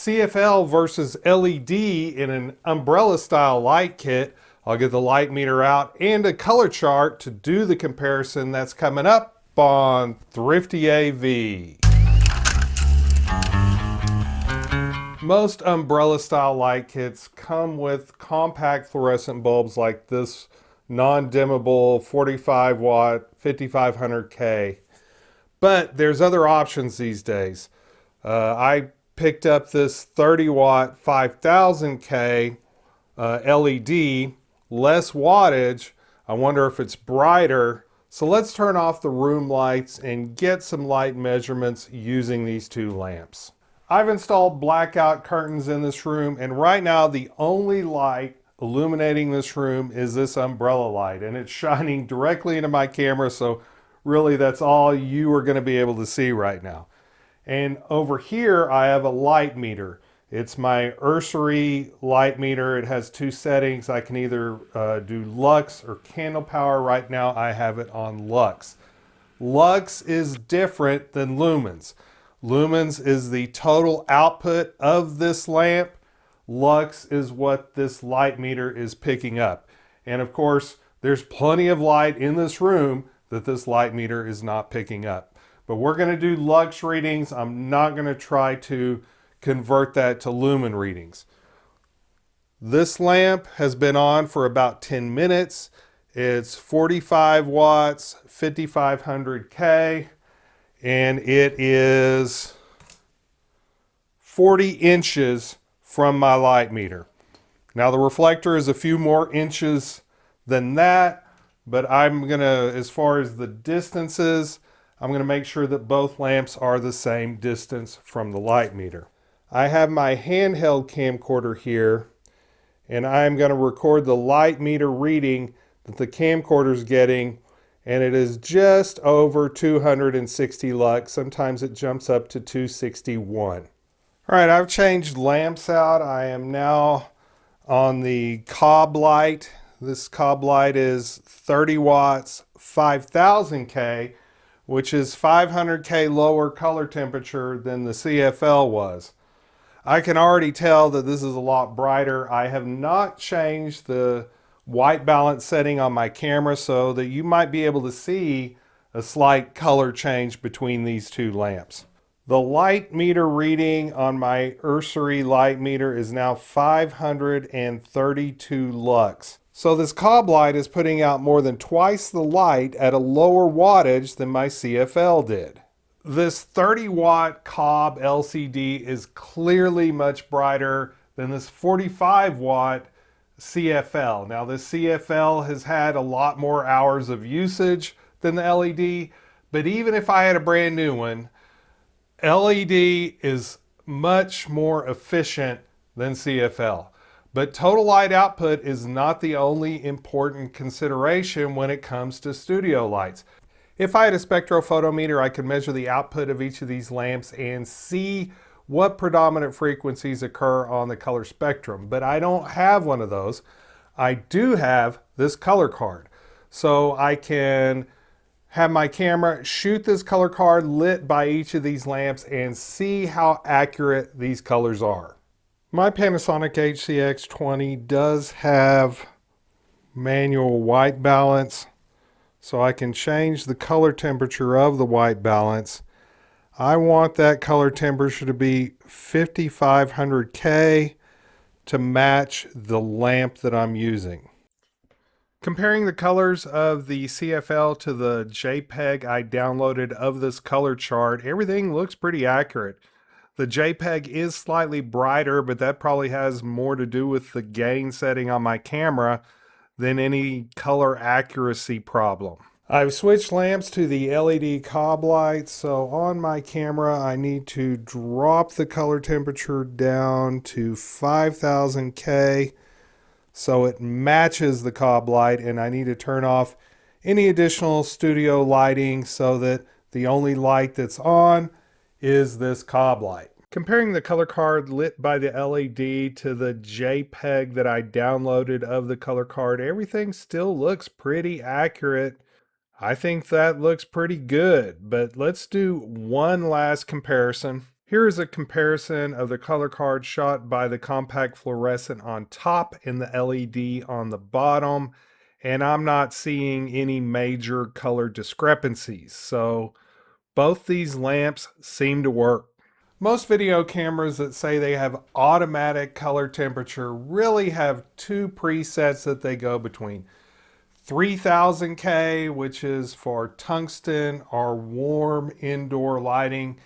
CFL versus LED in an umbrella style light kit. I'll get the light meter out and a color chart to do the comparison. That's coming up on ThriftyAV. Most umbrella style light kits come with compact fluorescent bulbs like this non-dimmable 45 watt 5500K. But there's other options these days. I picked up this 30 watt 5000K LED, less wattage. I wonder if it's brighter. So let's turn off the room lights and get some light measurements using these two lamps. I've installed blackout curtains in this room, and right now the only light illuminating this room is this umbrella light, and it's shining directly into my camera, so really that's all you are going to be able to see right now. And over here I have a light meter. It's my URCERI light meter. It has two settings. I can either do lux or candle power. Right now I have it on lux. Lux is different than lumens. Lumens is the total output of this lamp. Lux is what this light meter is picking up. And of course, there's plenty of light in this room that this light meter is not picking up. But we're going to do lux readings. I'm not going to try to convert that to lumen readings. This lamp has been on for about 10 minutes. It's 45 watts, 5500K. And it is 40 inches from my light meter. Now the reflector is a few more inches than that, but I'm gonna, as far as the distances, I'm gonna make sure that both lamps are the same distance from the light meter. I have my handheld camcorder here, and I'm gonna record the light meter reading that the camcorder is getting, and it is just over 260 lux. Sometimes it jumps up to 261. All right, I've changed lamps out. I am now on the cob light. This cob light is 30 watts, 5000K, which is 500K lower color temperature than the CFL was. I can already tell that this is a lot brighter. I have not changed the white balance setting on my camera, so that you might be able to see a slight color change between these two lamps. The light meter reading on my URCERI light meter is now 532 lux. So this cob light is putting out more than twice the light at a lower wattage than my CFL did. This 30 watt cob LCD is clearly much brighter than this 45 watt CFL. Now the CFL has had a lot more hours of usage than the LED, but even if I had a brand new one, LED is much more efficient than CFL. But total light output is not the only important consideration when it comes to studio lights. If I had a spectrophotometer, I could measure the output of each of these lamps and see what predominant frequencies occur on the color spectrum, but I don't have one of those. I do have this color card. So I can have my camera shoot this color card lit by each of these lamps and see how accurate these colors are. My Panasonic HCX20 does have manual white balance, so I can change the color temperature of the white balance. I want that color temperature to be 5500K to match the lamp that I'm using. Comparing the colors of the CFL to the JPEG I downloaded of this color chart, everything looks pretty accurate. The JPEG is slightly brighter, but that probably has more to do with the gain setting on my camera than any color accuracy problem. I've switched lamps to the LED cob light, so on my camera I need to drop the color temperature down to 5000K so it matches the cob light, and I need to turn off any additional studio lighting so that the only light that's on is this cob light. Comparing the color card lit by the LED to the JPEG that I downloaded of the color card, everything still looks pretty accurate. I think that looks pretty good, but let's do one last comparison. Here is a comparison of the color card shot by the compact fluorescent on top and the LED on the bottom, and I'm not seeing any major color discrepancies. So both these lamps seem to work. Most video cameras that say they have automatic color temperature really have two presets that they go between. 3000K, which is for tungsten or warm indoor lighting,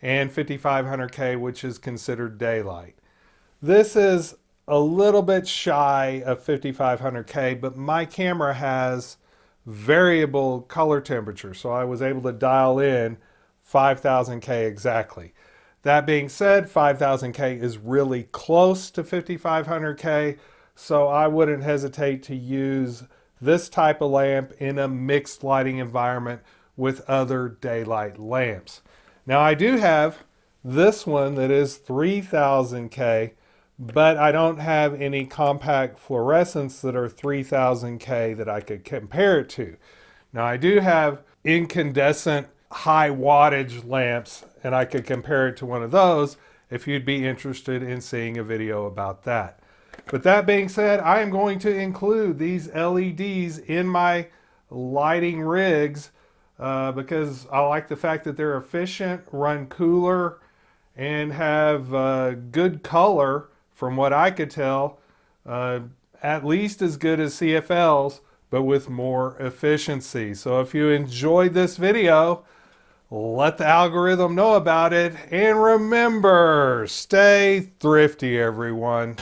and 5500K, which is considered daylight. This is a little bit shy of 5500K, but my camera has variable color temperature, so I was able to dial in 5000K exactly. That being said, 5000K is really close to 5500K, so I wouldn't hesitate to use this type of lamp in a mixed lighting environment with other daylight lamps. Now I do have this one that is 3000K, but I don't have any compact fluorescents that are 3000K that I could compare it to. Now I do have incandescent high wattage lamps, and I could compare it to one of those if you'd be interested in seeing a video about that. But that being said, I am going to include these LEDs in my lighting rigs because I like the fact that they're efficient, run cooler, and have good color from what I could tell, at least as good as CFLs, but with more efficiency. So if you enjoyed this video, let the algorithm know about it. And remember, stay thrifty, everyone.